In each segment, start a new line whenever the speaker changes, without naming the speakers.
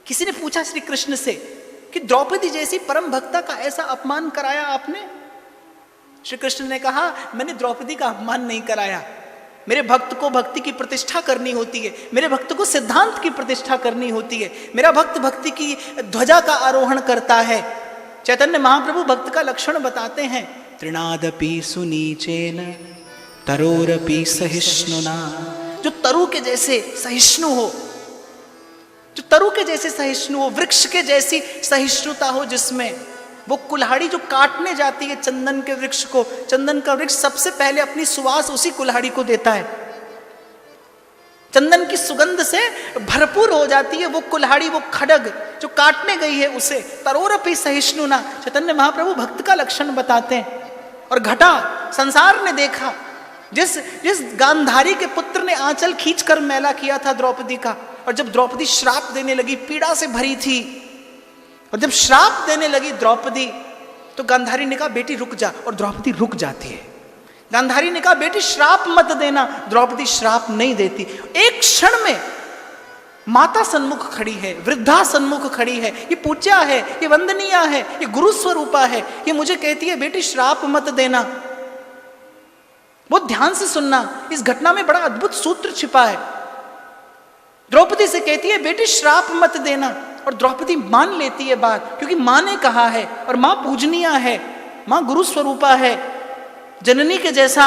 किसी ने पूछा श्री कृष्ण से कि द्रौपदी जैसी परम भक्ता का ऐसा अपमान कराया आपने? श्री कृष्ण ने कहा, मैंने द्रौपदी का अपमान नहीं कराया। मेरे भक्त को भक्ति की प्रतिष्ठा करनी होती है, मेरे भक्त को सिद्धांत की प्रतिष्ठा करनी होती है। मेरा भक्त भक्ति की ध्वजा का आरोहण करता है। चैतन्य महाप्रभु भक्त का लक्षण बताते हैं, तृणादपि सुनीचेन तरोरपि सहिष्णुना। जो तरु के जैसे सहिष्णु हो, जो तरु के जैसे सहिष्णु हो, वृक्ष के जैसी सहिष्णुता हो, जिसमें वो कुल्हाड़ी जो काटने जाती है चंदन के वृक्ष को, चंदन का वृक्ष सबसे पहले अपनी सुवास उसी कुल्हाड़ी को देता है। चंदन की सुगंध से भरपूर हो जाती है वो कुल्हाड़ी, वो खड्ग जो काटने गई है उसे। तरोरपि सहिष्णुना, चैतन्य महाप्रभु भक्त का लक्षण बताते हैं। और घटा, संसार ने देखा, जिस गांधारी के पुत्र ने आंचल खींचकर मैला किया था द्रौपदी का, और जब द्रौपदी श्राप देने लगी, पीड़ा से भरी थी, और जब श्राप देने लगी द्रौपदी, तो गांधारी ने कहा बेटी रुक जा, और द्रौपदी रुक जाती है। गांधारी ने कहा बेटी श्राप मत देना, द्रौपदी श्राप नहीं देती। एक क्षण में माता सन्मुख खड़ी है, वृद्धा सन्मुख खड़ी है, ये पूज्या है, ये वंदनीय है, ये गुरु स्वरूपा है, ये मुझे कहती है बेटी श्राप मत देना। बहुत ध्यान से सुनना, इस घटना में बड़ा अद्भुत सूत्र छिपा है। द्रौपदी से कहती है बेटी श्राप मत देना, और द्रौपदी मान लेती है बात, क्योंकि माँ ने कहा है, और माँ पूजनीय है, माँ गुरु स्वरूपा है, जननी के जैसा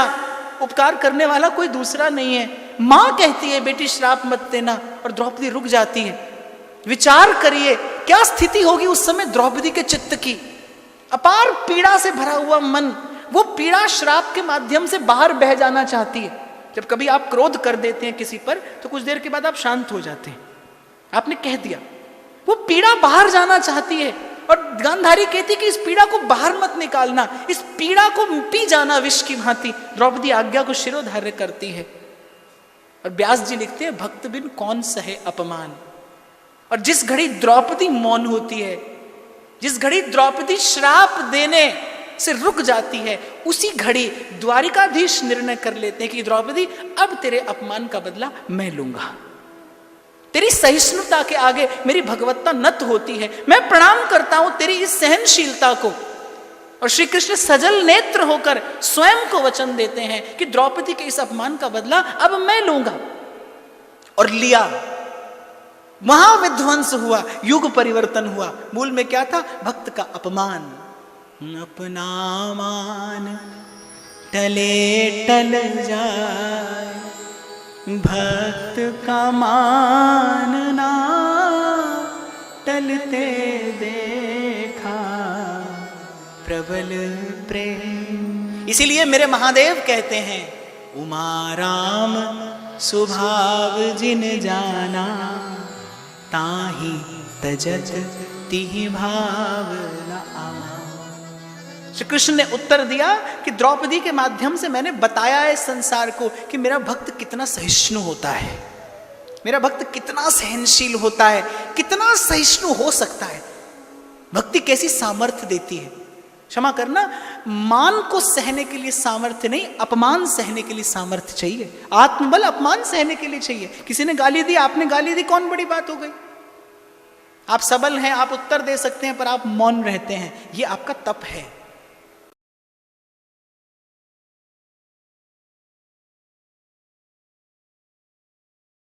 उपकार करने वाला कोई दूसरा नहीं है। माँ कहती है बेटी श्राप मत देना, और द्रौपदी रुक जाती है। विचार करिए क्या स्थिति होगी उस समय द्रौपदी के चित्त की। अपार पीड़ा से भरा हुआ मन, वो पीड़ा श्राप के माध्यम से बाहर बह जाना चाहती है। जब कभी आप क्रोध कर देते हैं किसी पर, तो कुछ देर के बाद आप शांत हो जाते हैं, आपने कह दिया, वो पीड़ा बाहर जाना चाहती है। और गांधारी कहती कि इस पीड़ा को बाहर मत निकालना, इस पीड़ा को पी जाना विष की भांति। द्रौपदी आज्ञा को शिरोधार्य करती है। और व्यास जी लिखते हैं, भक्त बिन कौन सहे अपमान। और जिस घड़ी द्रौपदी मौन होती है, जिस घड़ी द्रौपदी श्राप देने से रुक जाती है, उसी घड़ी द्वारिकाधीश निर्णय कर लेते हैं कि द्रौपदी अब तेरे अपमान का बदला मैं लूंगा। तेरी सहिष्णुता के आगे मेरी भगवत्ता नत होती है, मैं प्रणाम करता हूं तेरी इस सहनशीलता को। और श्री कृष्ण सजल नेत्र होकर स्वयं को वचन देते हैं कि द्रौपदी के इस अपमान का बदला अब मैं लूंगा। और लिया, महाविध्वंस हुआ, युग परिवर्तन हुआ। मूल में क्या था? भक्त का अपमान। अपना मान टले टल जाए, भक्त का मानना टलते देखा, प्रबल प्रेम। इसीलिए मेरे महादेव कहते हैं, उमा राम स्वभाव जिन जाना, ताहि तजत तिहि भाव न आमा। श्री कृष्ण ने उत्तर दिया कि द्रौपदी के माध्यम से मैंने बताया है संसार को कि मेरा भक्त कितना सहिष्णु होता है, मेरा भक्त कितना सहनशील होता है, कितना सहिष्णु हो सकता है। भक्ति कैसी सामर्थ्य देती है। क्षमा करना, मान को सहने के लिए सामर्थ्य नहीं, अपमान सहने के लिए सामर्थ्य चाहिए। आत्मबल अपमान सहने के लिए चाहिए। किसी ने गाली दी, आपने गाली दी, कौन बड़ी बात हो गई? आप सबल हैं, आप उत्तर दे सकते हैं, पर आप मौन रहते हैं, ये आपका तप है।